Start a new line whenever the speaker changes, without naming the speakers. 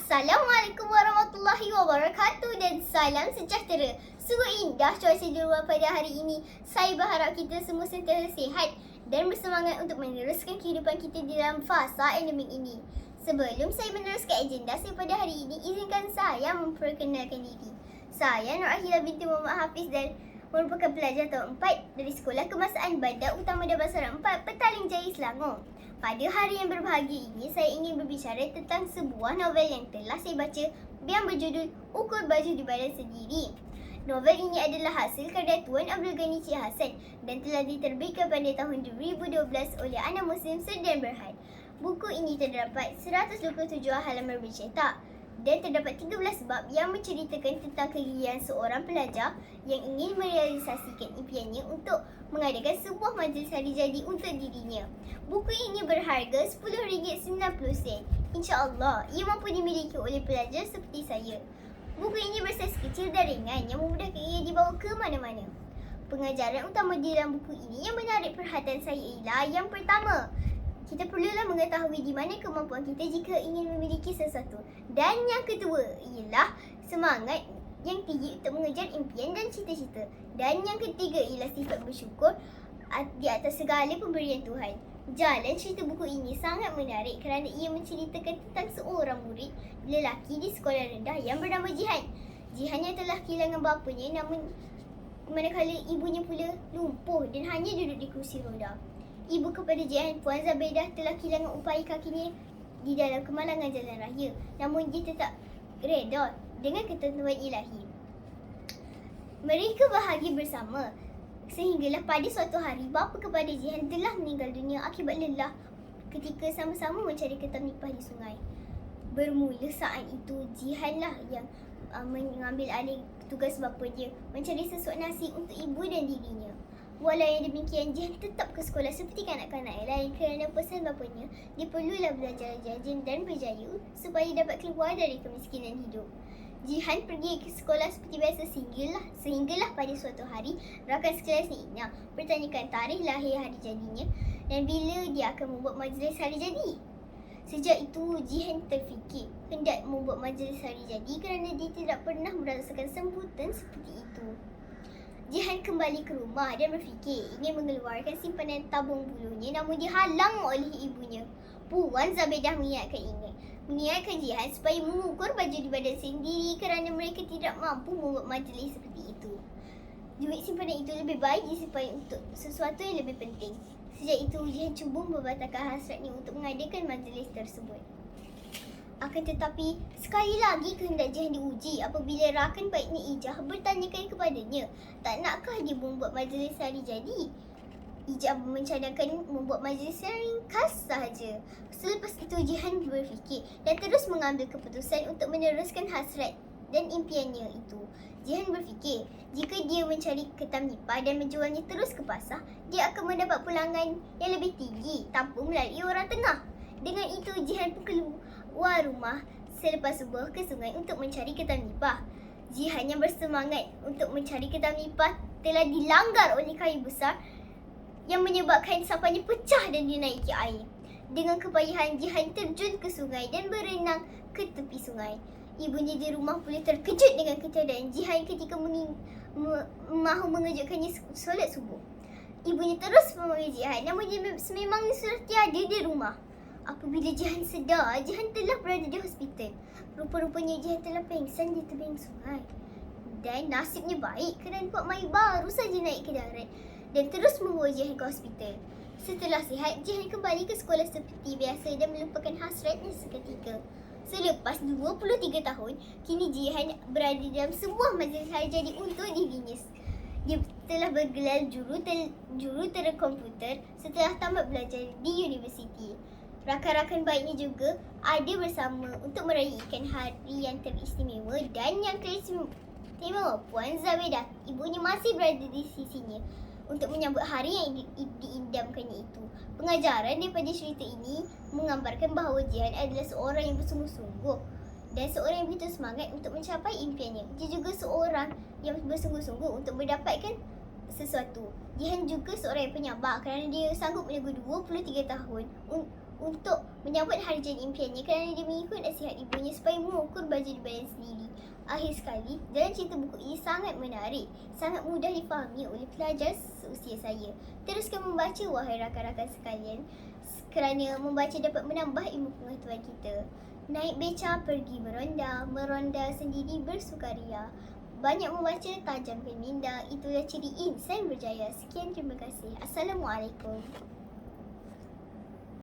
Assalamualaikum warahmatullahi wabarakatuh dan salam sejahtera. Sungguh indah cuaca di luar pada hari ini. Saya berharap kita semua sentiasa sihat dan bersemangat untuk meneruskan kehidupan kita di dalam fasa endemik ini. Sebelum saya meneruskan agenda saya pada hari ini, izinkan saya memperkenalkan diri. Saya Nur Ahila binti Muhammad Hafiz dan merupakan pelajar tahun 4 dari Sekolah Kebangsaan Bandar Utama Damansara 4, Petaling Jaya, Selangor. Pada hari yang berbahagia ini, saya ingin berbicara tentang sebuah novel yang telah saya baca yang berjudul Ukur Baju di Badan Sendiri. Novel ini adalah hasil karya Tuan Abdul Ghani Cik Hassan dan telah diterbitkan pada tahun 2012 oleh Anak Muslim Serdan Berhad. Buku ini terdapat 127 halaman bercetak dan terdapat 13 bab yang menceritakan tentang kegigihan seorang pelajar yang ingin merealisasikan impiannya untuk mengadakan sebuah majlis hari jadi untuk dirinya. Buku ini berharga RM10.90. InsyaAllah, ia mampu dimiliki oleh pelajar seperti saya. Buku ini bersaiz kecil dan ringan yang memudahkan ia dibawa ke mana-mana. Pengajaran utama di dalam buku ini yang menarik perhatian saya ialah yang pertama, kita perlulah mengetahui di mana kemampuan kita jika ingin memiliki sesuatu. Dan yang kedua ialah semangat yang tinggi untuk mengejar impian dan cita-cita. Dan yang ketiga ialah sifat bersyukur di atas segala pemberian Tuhan. Jalan cerita buku ini sangat menarik kerana ia menceritakan tentang seorang murid lelaki di sekolah rendah yang bernama Jihan. Jihan yang telah kehilangan bapanya namun manakala ibunya pula lumpuh dan hanya duduk di kursi roda. Ibu kepada Jihan, Puan Zabaidah, telah kehilangan upaya kakinya di dalam kemalangan jalan raya. Namun dia tetap reda dengan ketentuan ilahi. Mereka bahagia bersama sehinggalah pada suatu hari bapa kepada Jihan telah meninggal dunia akibat lelah ketika sama-sama mencari ketan nipah di sungai. Bermula saat itu Jihanlah yang mengambil alih tugas bapa dia mencari sesuap nasi untuk ibu dan dirinya. Walau yang demikian, Jihan tetap ke sekolah seperti kanak-kanak yang lain kerana pesan bapanya dia perlulah belajar rajin dan berjaya supaya dapat keluar dari kemiskinan hidup. Jihan pergi ke sekolah seperti biasa sehinggalah pada suatu hari rakan sekelasnya Ina bertanyakan tarikh lahir hari jadinya dan bila dia akan membuat majlis hari jadi. Sejak itu Jihan terfikir hendak membuat majlis hari jadi kerana dia tidak pernah merasakan sambutan seperti itu. Jihan kembali ke rumah dan berfikir ingin mengeluarkan simpanan tabung bulunya namun dihalang oleh ibunya. Puan Zabaidah mengingatkan Jihan supaya mengukur baju di badan sendiri kerana mereka tidak mampu membuat majlis seperti itu. Duit simpanan itu lebih baik disimpan untuk sesuatu yang lebih penting. Sejak itu Jihan cuba membatalkan hasratnya untuk mengadakan majlis tersebut. Akan tetapi, sekali lagi kehendak Jihan diuji apabila rakan baiknya Ijah bertanyakan kepadanya, tak nakkah dia membuat majlis hari jadi? Ijah mencadangkan membuat majlis yang ringkas sahaja. Selepas itu Jihan berfikir dan terus mengambil keputusan untuk meneruskan hasrat dan impiannya itu. Jihan berfikir, jika dia mencari ketam nipah dan menjualnya terus ke pasar, dia akan mendapat pulangan yang lebih tinggi tanpa melalui orang tengah. Dengan itu, Jihan pun keluar rumah selepas subuh ke sungai untuk mencari ketam nipah. Jihan yang bersemangat untuk mencari ketam nipah telah dilanggar oleh kayu besar yang menyebabkan sampahnya pecah dan dinaiki air. Dengan kepayahan, Jihan terjun ke sungai dan berenang ke tepi sungai. Ibunya di rumah pula terkejut dengan ketiadaan Jihan ketika mahu mengejutkannya solat subuh. Ibunya terus memanggil Jihan namun dia sememangnya sudah tiada di rumah. Apabila Jihan sedar, Jihan telah berada di hospital. Rupa-rupanya Jihan telah pengsan di tebing sungai. Dan nasibnya baik kerana Pak Mai baru saja naik ke darat dan terus membawa Jihan ke hospital. Setelah sihat, Jihan kembali ke sekolah seperti biasa dan melupakan hasratnya seketika. Selepas 23 tahun, kini Jihan berada dalam sebuah majlis hari jadi untuk dirinya. Dia telah bergelar jurutera komputer setelah tamat belajar di universiti. Rakan-rakan baiknya juga ada bersama untuk meraihkan hari yang teristimewa dan yang teristimewa. Puan Zabaidah, ibunya masih berada di sisinya untuk menyambut hari yang diidamkannya itu. Pengajaran daripada cerita ini menggambarkan bahawa Jihan adalah seorang yang bersungguh-sungguh dan seorang yang begitu semangat untuk mencapai impiannya. Dia juga seorang yang bersungguh-sungguh untuk mendapatkan sesuatu. Jihan juga seorang yang penyabar kerana dia sanggup menunggu 23 tahun untuk menyambut hari jadi impiannya kerana dia mengikut nasihat ibunya supaya mengukur baju di badan sendiri. Akhir sekali, dalam cerita buku ini sangat menarik, sangat mudah difahami oleh pelajar seusia saya. Teruskan membaca wahai rakan-rakan sekalian, kerana membaca dapat menambah ilmu pengetahuan kita. Naik beca pergi meronda, meronda sendiri bersukaria. Banyak membaca, tajamkan minda. Itulah ciri insan berjaya. Sekian, terima kasih. Assalamualaikum.